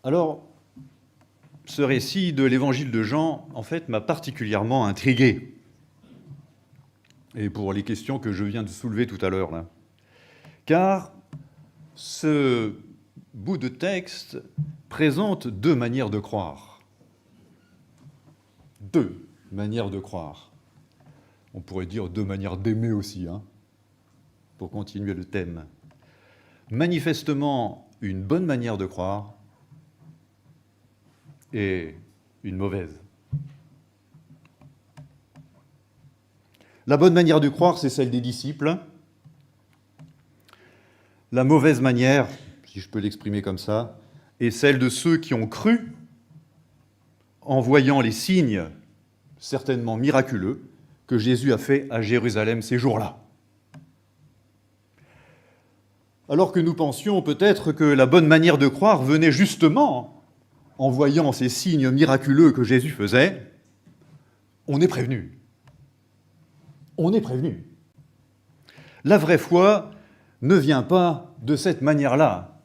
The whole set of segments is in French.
Alors, ce récit de l'évangile de Jean, en fait, m'a particulièrement intrigué. Et pour les questions que je viens de soulever tout à l'heure, là. Car ce bout de texte présente deux manières de croire. Deux manières de croire. On pourrait dire deux manières d'aimer aussi, hein, pour continuer le thème. Manifestement, une bonne manière de croire et une mauvaise. La bonne manière de croire, c'est celle des disciples. La mauvaise manière, si je peux l'exprimer comme ça, est celle de ceux qui ont cru en voyant les signes, certainement miraculeux, que Jésus a fait à Jérusalem ces jours-là. Alors que nous pensions peut-être que la bonne manière de croire venait justement en voyant ces signes miraculeux que Jésus faisait, on est prévenu. On est prévenu. La vraie foi ne vient pas de cette manière-là.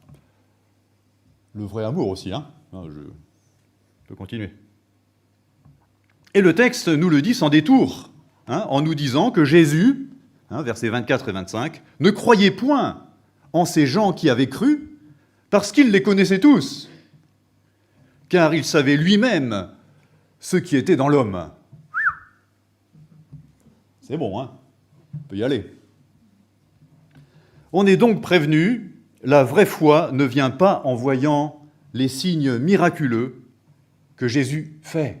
Le vrai amour aussi, hein. Je peux continuer. Et le texte nous le dit sans détour, hein, en nous disant que Jésus, hein, versets 24 et 25, ne croyait point en ces gens qui avaient cru, parce qu'il les connaissait tous, car il savait lui-même ce qui était dans l'homme. C'est bon, hein, on peut y aller. On est donc prévenu, la vraie foi ne vient pas en voyant les signes miraculeux que Jésus fait.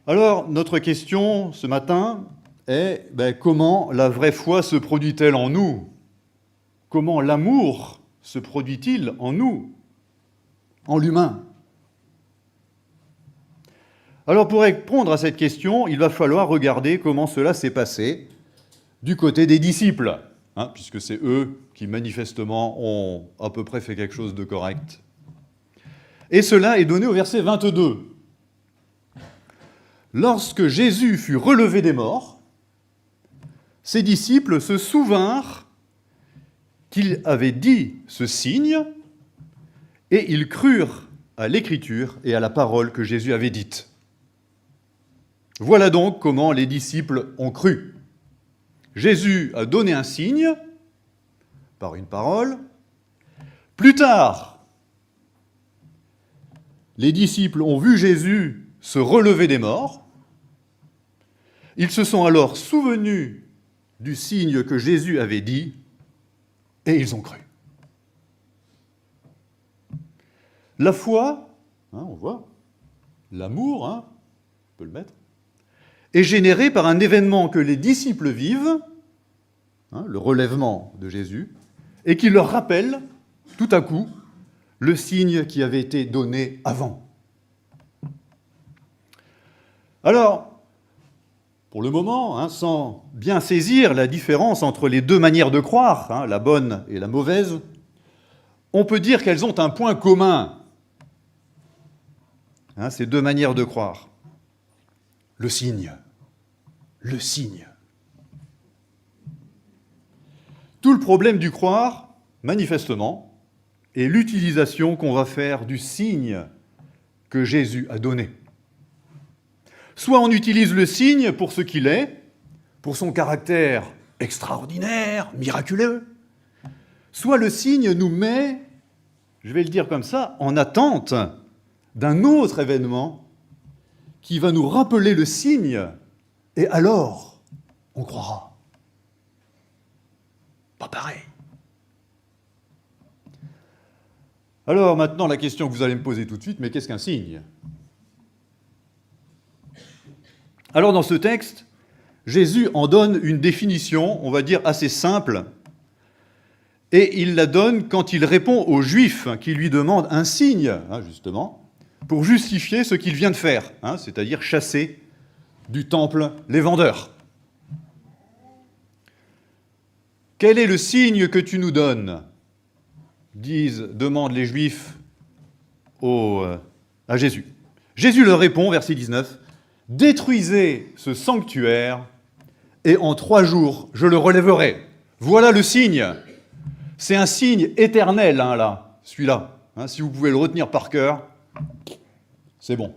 Alors, notre question ce matin est comment la vraie foi se produit-elle en nous? Comment l'amour se produit-il en nous, en l'humain? Alors, pour répondre à cette question, il va falloir regarder comment cela s'est passé du côté des disciples, hein, puisque c'est eux qui manifestement ont à peu près fait quelque chose de correct. Et cela est donné au verset 22. Lorsque Jésus fut relevé des morts, ses disciples se souvinrent qu'il avait dit ce signe, et ils crurent à l'écriture et à la parole que Jésus avait dite. Voilà donc comment les disciples ont cru. Jésus a donné un signe par une parole. Plus tard, les disciples ont vu Jésus se relever des morts. Ils se sont alors souvenus du signe que Jésus avait dit et ils ont cru. La foi, hein, on voit, l'amour, hein, on peut le mettre, est générée par un événement que les disciples vivent, hein, le relèvement de Jésus, et qui leur rappelle, tout à coup, le signe qui avait été donné avant. Alors, pour le moment, hein, sans bien saisir la différence entre les deux manières de croire, hein, la bonne et la mauvaise, on peut dire qu'elles ont un point commun, hein, ces deux manières de croire. Le signe. Le signe. Tout le problème du croire, manifestement, est l'utilisation qu'on va faire du signe que Jésus a donné. Soit on utilise le signe pour ce qu'il est, pour son caractère extraordinaire, miraculeux, soit le signe nous met, je vais le dire comme ça, en attente d'un autre événement qui va nous rappeler le signe, et alors, on croira. Pas pareil. Alors maintenant, la question que vous allez me poser tout de suite, mais qu'est-ce qu'un signe ? Alors dans ce texte, Jésus en donne une définition, on va dire assez simple, et il la donne quand il répond aux Juifs qui lui demandent un signe, hein, justement, pour justifier ce qu'il vient de faire, hein, c'est-à-dire chasser du temple les vendeurs. Quel est le signe que tu nous donnes ? demandent les Juifs à Jésus. Jésus leur répond, verset 19, « Détruisez ce sanctuaire, et en 3 jours, je le relèverai. Voilà le signe C'est un signe éternel, hein, là, celui-là. Hein, si vous pouvez le retenir par cœur, c'est bon.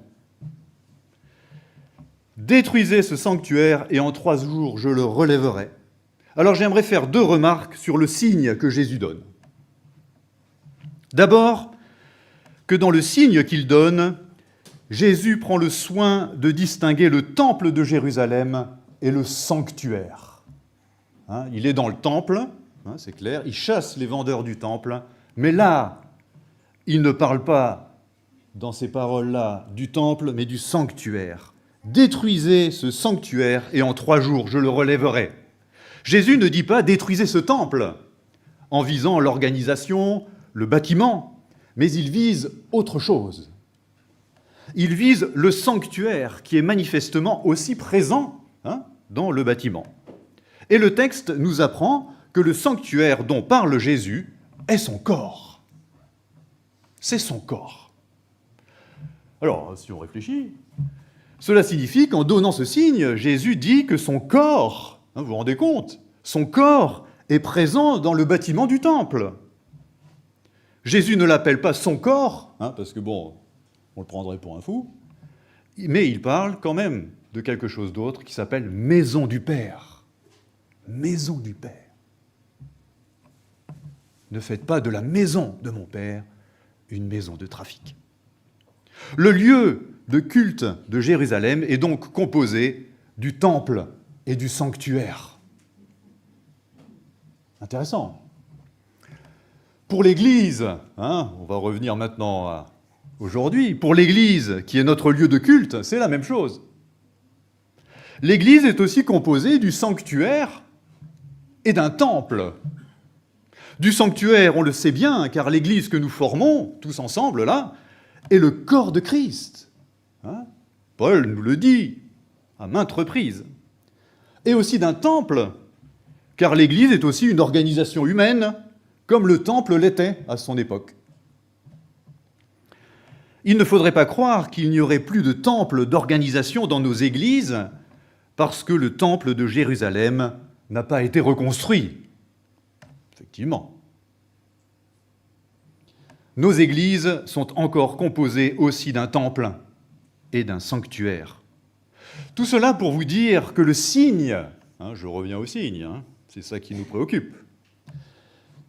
Détruisez ce sanctuaire et en 3 jours je le relèverai. Alors j'aimerais faire 2 remarques sur le signe que Jésus donne. D'abord, que dans le signe qu'il donne, Jésus prend le soin de distinguer le temple de Jérusalem et le sanctuaire. Hein, il est dans le temple, hein, c'est clair, il chasse les vendeurs du temple, mais là, il ne parle pas, dans ces paroles-là, du temple, mais du sanctuaire. Détruisez ce sanctuaire et en 3 jours, je le relèverai. Jésus ne dit pas « détruisez ce temple » en visant l'organisation, le bâtiment, mais il vise autre chose. Il vise le sanctuaire qui est manifestement aussi présent, hein, dans le bâtiment. Et le texte nous apprend que le sanctuaire dont parle Jésus est son corps. C'est son corps. Alors, si on réfléchit, cela signifie qu'en donnant ce signe, Jésus dit que son corps, hein, vous vous rendez compte, son corps est présent dans le bâtiment du temple. Jésus ne l'appelle pas son corps, hein, parce que bon, on le prendrait pour un fou, mais il parle quand même de quelque chose d'autre qui s'appelle maison du Père. Maison du Père. Ne faites pas de la maison de mon Père une maison de trafic. Le lieu de culte de Jérusalem est donc composé du temple et du sanctuaire. Intéressant. Pour l'Église, hein, on va revenir maintenant à aujourd'hui, pour l'Église, qui est notre lieu de culte, c'est la même chose. L'Église est aussi composée du sanctuaire et d'un temple. Du sanctuaire, on le sait bien, car l'Église que nous formons, tous ensemble, là, est le corps de Christ. Hein ? Paul nous le dit à maintes reprises. Et aussi d'un temple, car l'Église est aussi une organisation humaine, comme le temple l'était à son époque. Il ne faudrait pas croire qu'il n'y aurait plus de temple d'organisation dans nos églises parce que le temple de Jérusalem n'a pas été reconstruit. Effectivement. Nos églises sont encore composées aussi d'un temple et d'un sanctuaire. Tout cela pour vous dire que le signe, hein, je reviens au signe, hein, c'est ça qui nous préoccupe.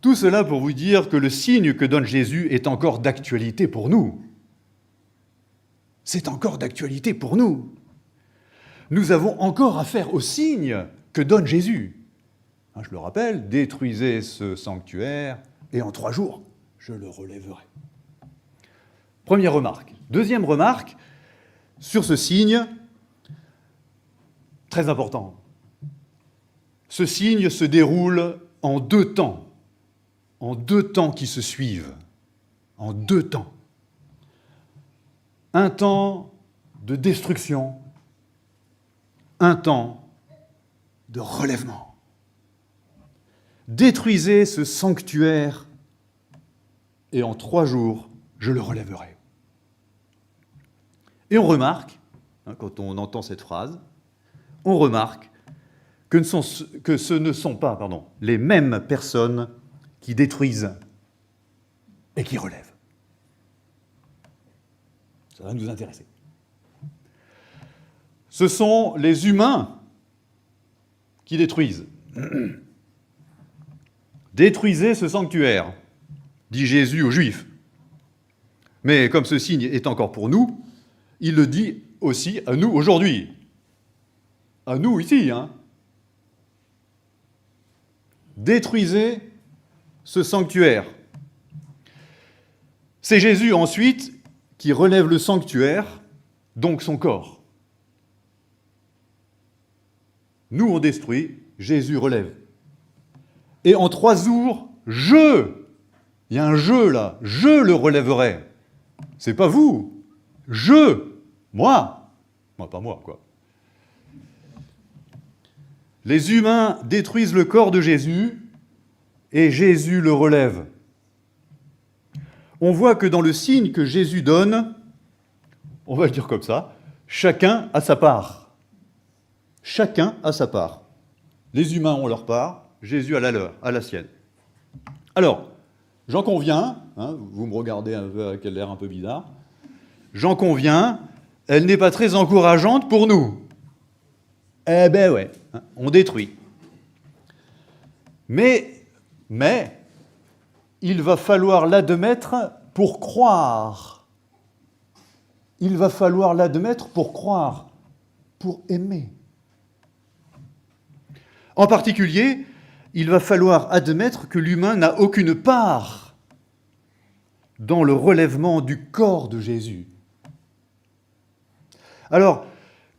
Tout cela pour vous dire que le signe que donne Jésus est encore d'actualité pour nous. C'est encore d'actualité pour nous. Nous avons encore affaire au signe que donne Jésus. Hein, je le rappelle, détruisez ce sanctuaire et en 3 jours, je le relèverai. Première remarque. Deuxième remarque, sur ce signe, très important. Ce signe se déroule en 2 temps. En 2 temps qui se suivent. En 2 temps. Un temps de destruction, un temps de relèvement. Détruisez ce sanctuaire et en 3 jours, je le relèverai. Et on remarque, hein, quand on entend cette phrase, on remarque que ce ne sont pas les mêmes personnes qui détruisent et qui relèvent. Ça va nous intéresser. Ce sont les humains qui détruisent. Détruisez ce sanctuaire, dit Jésus aux Juifs. Mais comme ce signe est encore pour nous, il le dit aussi à nous aujourd'hui. À nous ici, hein. Détruisez ce sanctuaire. C'est Jésus ensuite qui relève le sanctuaire, donc son corps. Nous, on détruit, Jésus relève. Et en 3 jours, il y a un je là, je le relèverai. C'est pas vous, moi pas moi, quoi. Les humains détruisent le corps de Jésus et Jésus le relève. On voit que dans le signe que Jésus donne, on va le dire comme ça, chacun a sa part. Chacun a sa part. Les humains ont leur part, Jésus a la leur, a la sienne. Alors, j'en conviens, hein, vous me regardez un peu avec l'air un peu bizarre, j'en conviens, elle n'est pas très encourageante pour nous. Eh ben ouais, hein, on détruit. Mais, il va falloir l'admettre pour croire. Il va falloir l'admettre pour croire, pour aimer. En particulier, il va falloir admettre que l'humain n'a aucune part dans le relèvement du corps de Jésus. Alors,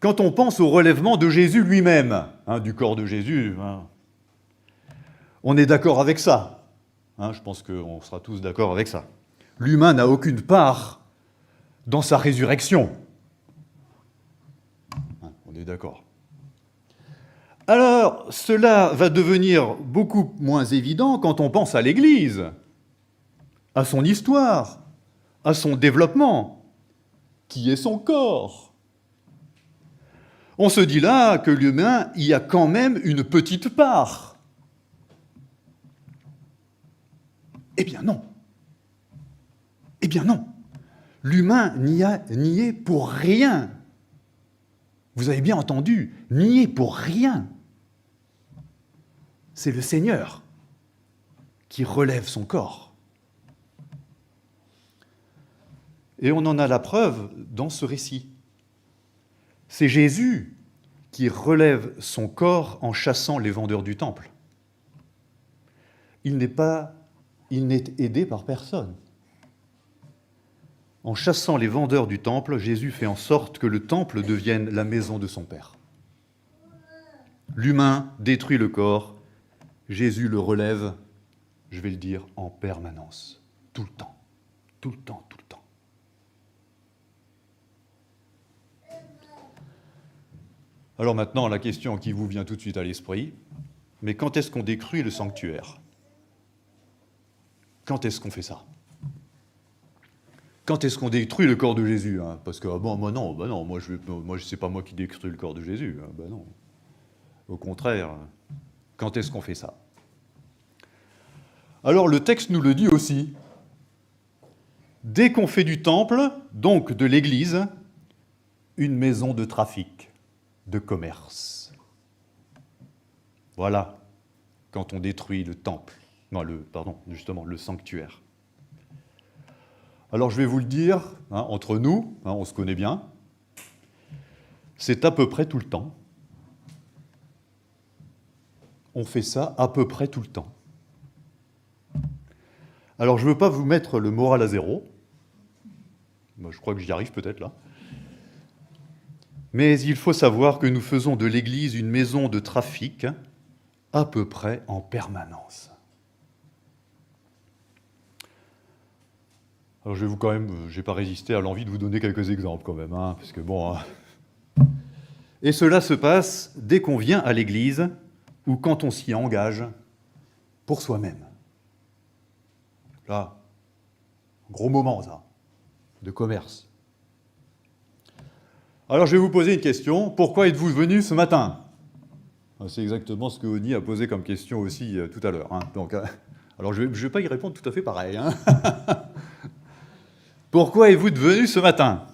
quand on pense au relèvement de Jésus lui-même, hein, du corps de Jésus, hein, on est d'accord avec ça. Hein, je pense qu'on sera tous d'accord avec ça. L'humain n'a aucune part dans sa résurrection. Hein, on est d'accord. Alors, cela va devenir beaucoup moins évident quand on pense à l'Église, à son histoire, à son développement, qui est son corps. On se dit là que l'humain y a quand même une petite part. Eh bien non. Eh bien non. L'humain n'y est pour rien. Vous avez bien entendu, n'y est pour rien. C'est le Seigneur qui relève son corps. Et on en a la preuve dans ce récit. C'est Jésus qui relève son corps en chassant les vendeurs du temple. Il n'est aidé par personne. En chassant les vendeurs du temple, Jésus fait en sorte que le temple devienne la maison de son Père. L'humain détruit le corps, Jésus le relève, je vais le dire, en permanence, tout le temps, tout le temps, tout le temps. Alors maintenant, la question qui vous vient tout de suite à l'esprit, mais quand est-ce qu'on détruit le sanctuaire ? Quand est-ce qu'on fait ça ? Quand est-ce qu'on détruit le corps de Jésus, hein ? Parce que, c'est pas moi qui détruis le corps de Jésus. Hein, non. Au contraire, quand est-ce qu'on fait ça ? Alors le texte nous le dit aussi. Dès qu'on fait du temple, donc de l'Église, une maison de trafic, de commerce. Voilà, quand on détruit le temple. Le sanctuaire. Alors je vais vous le dire, hein, entre nous, hein, on se connaît bien, c'est à peu près tout le temps. On fait ça à peu près tout le temps. Alors je ne veux pas vous mettre le moral à zéro, moi, je crois que j'y arrive peut-être là, mais il faut savoir que nous faisons de l'Église une maison de trafic à peu près en permanence. Alors je n'ai pas résisté à l'envie de vous donner quelques exemples quand même, hein, parce que bon. Hein. Et cela se passe dès qu'on vient à l'Église ou quand on s'y engage pour soi-même. Là, gros moment ça, de commerce. Alors je vais vous poser une question. Pourquoi êtes-vous venu ce matin ? C'est exactement ce que Oni a posé comme question aussi tout à l'heure. Hein. Donc, alors je ne vais pas y répondre tout à fait pareil. Hein. Pourquoi êtes-vous venu ce matin ?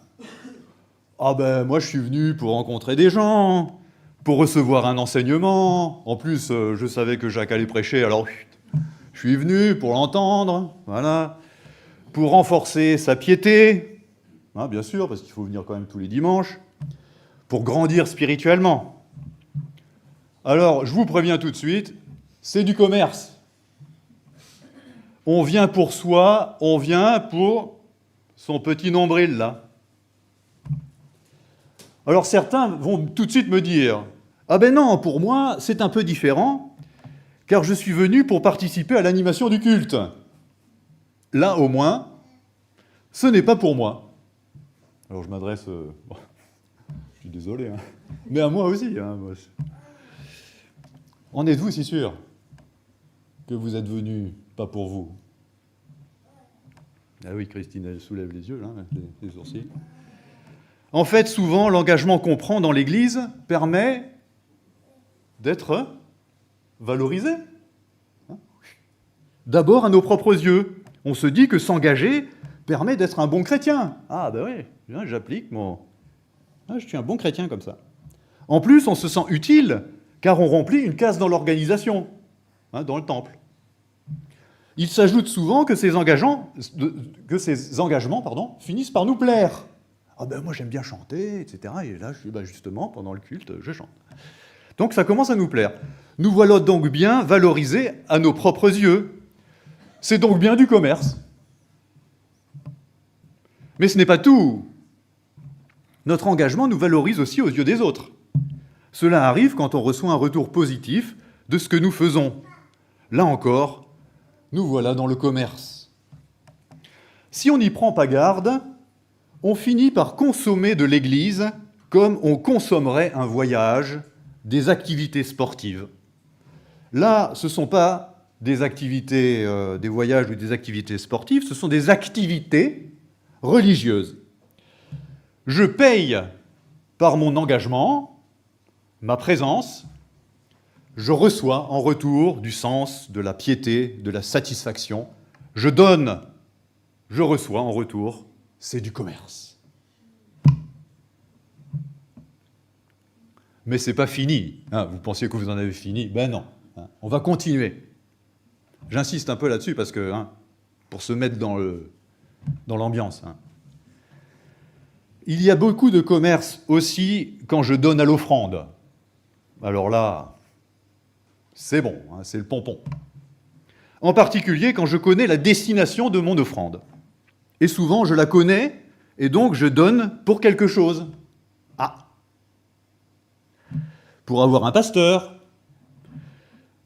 Ah ben, moi je suis venu pour rencontrer des gens, pour recevoir un enseignement. En plus, je savais que Jacques allait prêcher, alors je suis venu pour l'entendre, voilà. Pour renforcer sa piété, hein, bien sûr, parce qu'il faut venir quand même tous les dimanches, pour grandir spirituellement. Alors, je vous préviens tout de suite, c'est du commerce. On vient pour soi, on vient pour son petit nombril, là. Alors certains vont tout de suite me dire « Ah ben non, pour moi, c'est un peu différent, car je suis venu pour participer à l'animation du culte. Là, au moins, ce n'est pas pour moi. » Alors je m'adresse... je suis désolé, hein, mais à moi aussi. Hein, moi. En êtes-vous si sûr que vous êtes venu pas pour vous ? Ah oui, Christine, elle soulève les yeux, là, les sourcils. En fait, souvent, l'engagement qu'on prend dans l'Église permet d'être valorisé. D'abord à nos propres yeux. On se dit que s'engager permet d'être un bon chrétien. Ah ben oui, j'applique mon... Ah, je suis un bon chrétien comme ça. En plus, on se sent utile, car on remplit une case dans l'organisation, dans le temple. Il s'ajoute souvent que ces engagements finissent par nous plaire. Ah ben moi j'aime bien chanter, etc. Et là, justement, pendant le culte, je chante. Donc ça commence à nous plaire. Nous voilà donc bien valorisés à nos propres yeux. C'est donc bien du commerce. Mais ce n'est pas tout. Notre engagement nous valorise aussi aux yeux des autres. Cela arrive quand on reçoit un retour positif de ce que nous faisons. Là encore, nous voilà dans le commerce. Si on n'y prend pas garde, on finit par consommer de l'Église comme on consommerait un voyage, des activités sportives. Là, ce ne sont pas des activités, des voyages ou des activités sportives, ce sont des activités religieuses. Je paye par mon engagement, ma présence, je reçois en retour du sens, de la piété, de la satisfaction. Je donne, je reçois en retour, c'est du commerce. Mais ce n'est pas fini. Vous pensiez que vous en avez fini? Ben non. On va continuer. J'insiste un peu là-dessus parce que, pour se mettre dans l'ambiance. Il y a beaucoup de commerce aussi quand je donne à l'offrande. Alors là, c'est bon, c'est le pompon. En particulier quand je connais la destination de mon offrande. Et souvent, je la connais, et donc je donne pour quelque chose. Pour avoir un pasteur,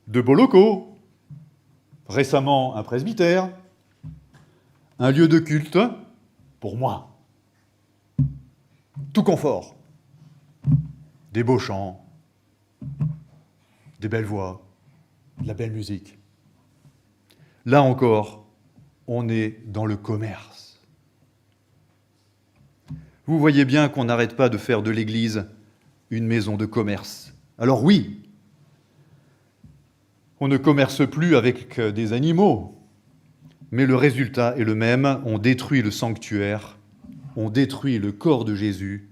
de beaux locaux, récemment un presbytère, un lieu de culte, pour moi. Tout confort. Des beaux chants, des belles voix, de la belle musique. Là encore, on est dans le commerce. Vous voyez bien qu'on n'arrête pas de faire de l'Église une maison de commerce. Alors oui, on ne commerce plus avec des animaux, mais le résultat est le même, on détruit le sanctuaire, on détruit le corps de Jésus,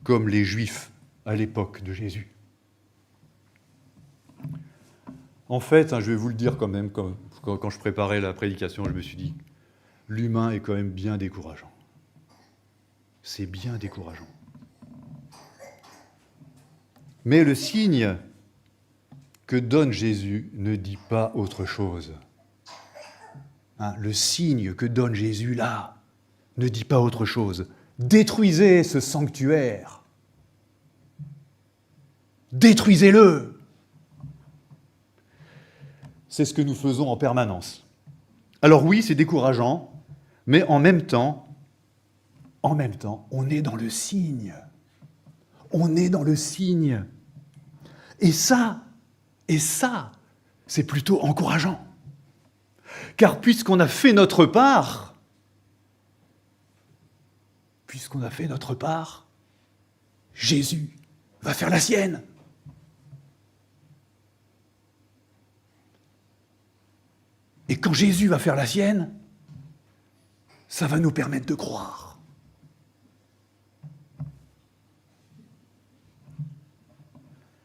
comme les Juifs à l'époque de Jésus. En fait, je vais vous le dire quand même, quand je préparais la prédication, je me suis dit, l'humain est quand même bien décourageant. C'est bien décourageant. Mais le signe que donne Jésus ne dit pas autre chose. Le signe que donne Jésus là ne dit pas autre chose. Détruisez ce sanctuaire. Détruisez-le. C'est ce que nous faisons en permanence. Alors oui, c'est décourageant, mais en même temps, on est dans le signe. On est dans le signe. Et ça, c'est plutôt encourageant. Car puisqu'on a fait notre part, Jésus va faire la sienne. Et quand Jésus va faire la sienne, ça va nous permettre de croire.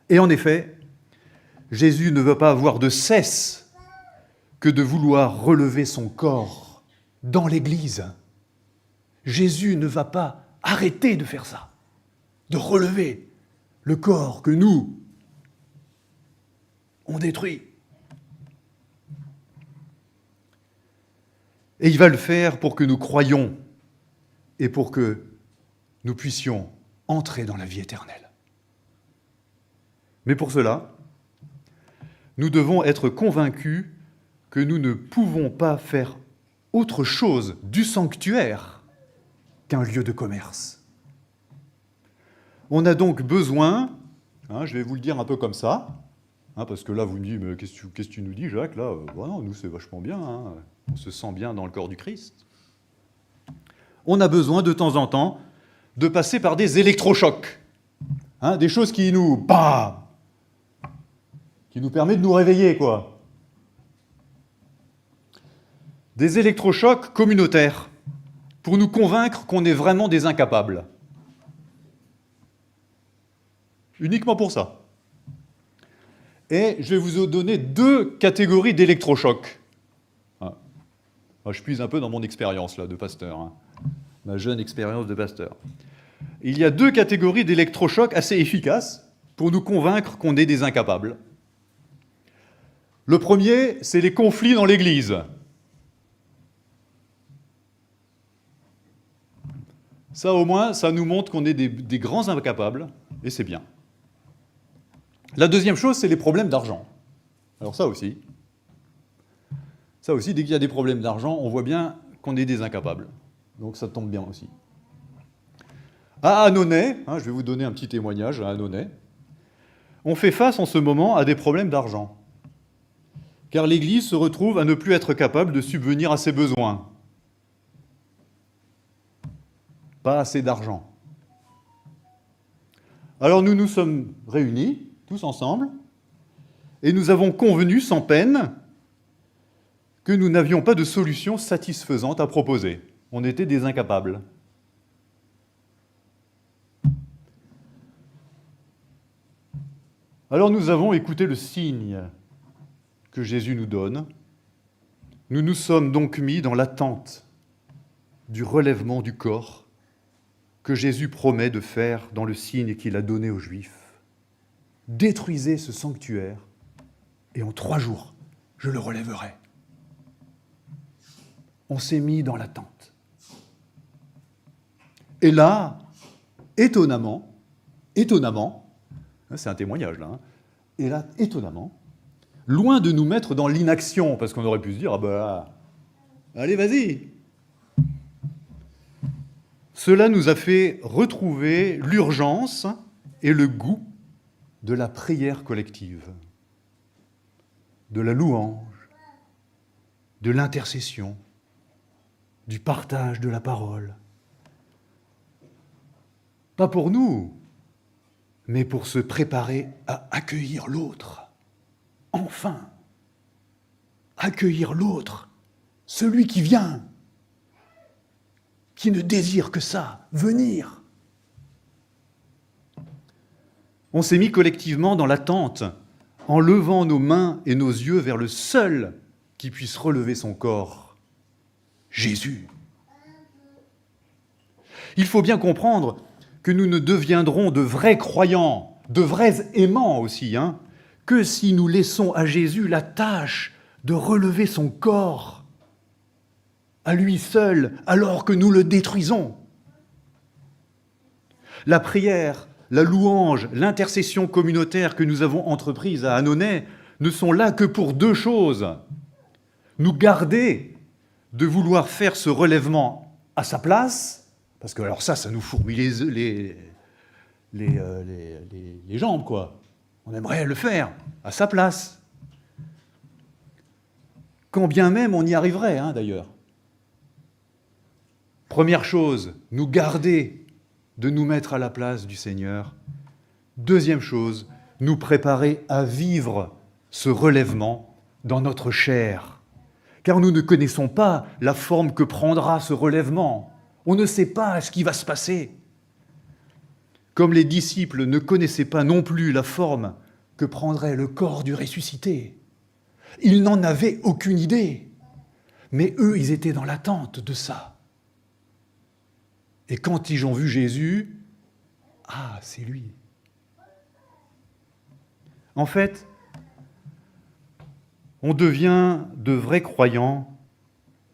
Et en effet, Jésus ne veut pas avoir de cesse que de vouloir relever son corps dans l'Église. Jésus ne va pas arrêter de faire ça, de relever le corps que nous, on détruit. Et il va le faire pour que nous croyions et pour que nous puissions entrer dans la vie éternelle. Mais pour cela, nous devons être convaincus que nous ne pouvons pas faire autre chose du sanctuaire qu'un lieu de commerce. On a donc besoin, je vais vous le dire un peu comme ça, parce que là vous me dites, mais qu'est-ce que tu nous dis Jacques, là non, nous c'est vachement bien, on se sent bien dans le corps du Christ. On a besoin de temps en temps de passer par des électrochocs, des choses qui nous permettent de nous réveiller, quoi. Des électrochocs communautaires pour nous convaincre qu'on est vraiment des incapables. Uniquement pour ça. Et je vais vous donner 2 catégories d'électrochocs. Ah. Je puise un peu dans mon expérience là, de pasteur, hein. Ma jeune expérience de pasteur. Il y a 2 catégories d'électrochocs assez efficaces pour nous convaincre qu'on est des incapables. Le premier, c'est les conflits dans l'Église. Ça, au moins, ça nous montre qu'on est des grands incapables, et c'est bien. La deuxième chose, c'est les problèmes d'argent. Alors ça aussi, dès qu'il y a des problèmes d'argent, on voit bien qu'on est des incapables. Donc ça tombe bien aussi. À Annonay, je vais vous donner un petit témoignage à Annonay, on fait face en ce moment à des problèmes d'argent. Car l'Église se retrouve à ne plus être capable de subvenir à ses besoins. Pas assez d'argent. Alors nous nous sommes réunis, tous ensemble, et nous avons convenu sans peine que nous n'avions pas de solution satisfaisante à proposer. On était des incapables. Alors nous avons écouté le signe que Jésus nous donne. Nous nous sommes donc mis dans l'attente du relèvement du corps que Jésus promet de faire dans le signe qu'il a donné aux Juifs. Détruisez ce sanctuaire et en 3 jours, je le relèverai. On s'est mis dans l'attente. Et là, étonnamment, c'est un témoignage là, et là, étonnamment, loin de nous mettre dans l'inaction, parce qu'on aurait pu se dire, allez, vas-y. Cela nous a fait retrouver l'urgence et le goût de la prière collective, de la louange, de l'intercession, du partage de la parole. Pas pour nous, mais pour se préparer à accueillir l'autre. Enfin, accueillir l'autre, celui qui vient, qui ne désire que ça, venir. On s'est mis collectivement dans l'attente, en levant nos mains et nos yeux vers le seul qui puisse relever son corps, Jésus. Il faut bien comprendre que nous ne deviendrons de vrais croyants, de vrais aimants aussi, que si nous laissons à Jésus la tâche de relever son corps à lui seul, alors que nous le détruisons. La prière, la louange, l'intercession communautaire que nous avons entreprise à Annonay ne sont là que pour 2 choses. Nous garder de vouloir faire ce relèvement à sa place, parce que alors ça nous fourbit les jambes, quoi. On aimerait le faire à sa place. Quand bien même on y arriverait, d'ailleurs. Première chose, nous garder de nous mettre à la place du Seigneur. Deuxième chose, nous préparer à vivre ce relèvement dans notre chair. Car nous ne connaissons pas la forme que prendra ce relèvement. On ne sait pas ce qui va se passer. Comme les disciples ne connaissaient pas non plus la forme que prendrait le corps du ressuscité. Ils n'en avaient aucune idée. Mais eux, ils étaient dans l'attente de ça. Et quand ils ont vu Jésus, c'est lui. En fait, on devient de vrais croyants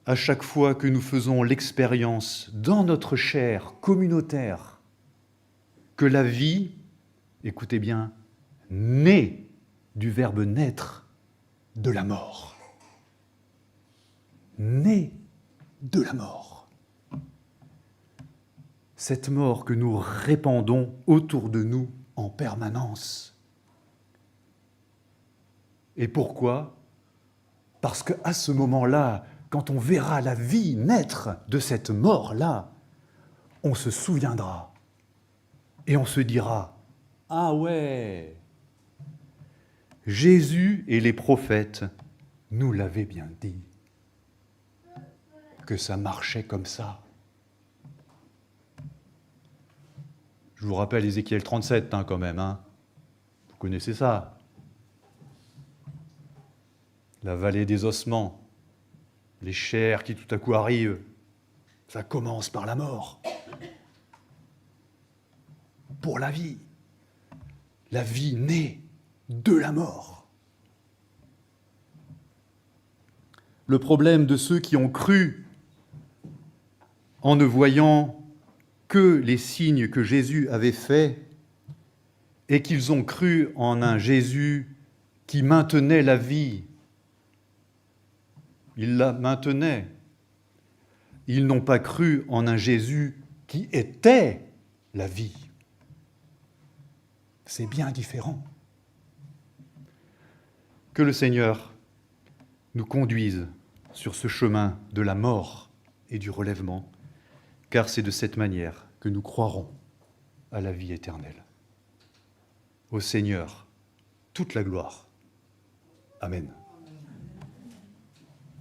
à chaque fois que nous faisons l'expérience dans notre chair communautaire que la vie, écoutez bien, naît du verbe naître de la mort. Naît de la mort. Cette mort que nous répandons autour de nous en permanence. Et pourquoi ? Parce qu'à ce moment-là, quand on verra la vie naître de cette mort-là, on se souviendra et on se dira « Ah ouais, Jésus et les prophètes nous l'avaient bien dit. » que ça marchait comme ça. Je vous rappelle Ézéchiel 37 quand même. Vous connaissez ça. La vallée des ossements, les chairs qui tout à coup arrivent. Ça commence par la mort. Pour la vie. La vie naît de la mort. Le problème de ceux qui ont cru en ne voyant que les signes que Jésus avait faits et qu'ils ont cru en un Jésus qui maintenait la vie. Il la maintenait. Ils n'ont pas cru en un Jésus qui était la vie. C'est bien différent. Que le Seigneur nous conduise sur ce chemin de la mort et du relèvement, car c'est de cette manière que nous croirons à la vie éternelle. Au Seigneur, toute la gloire. Amen.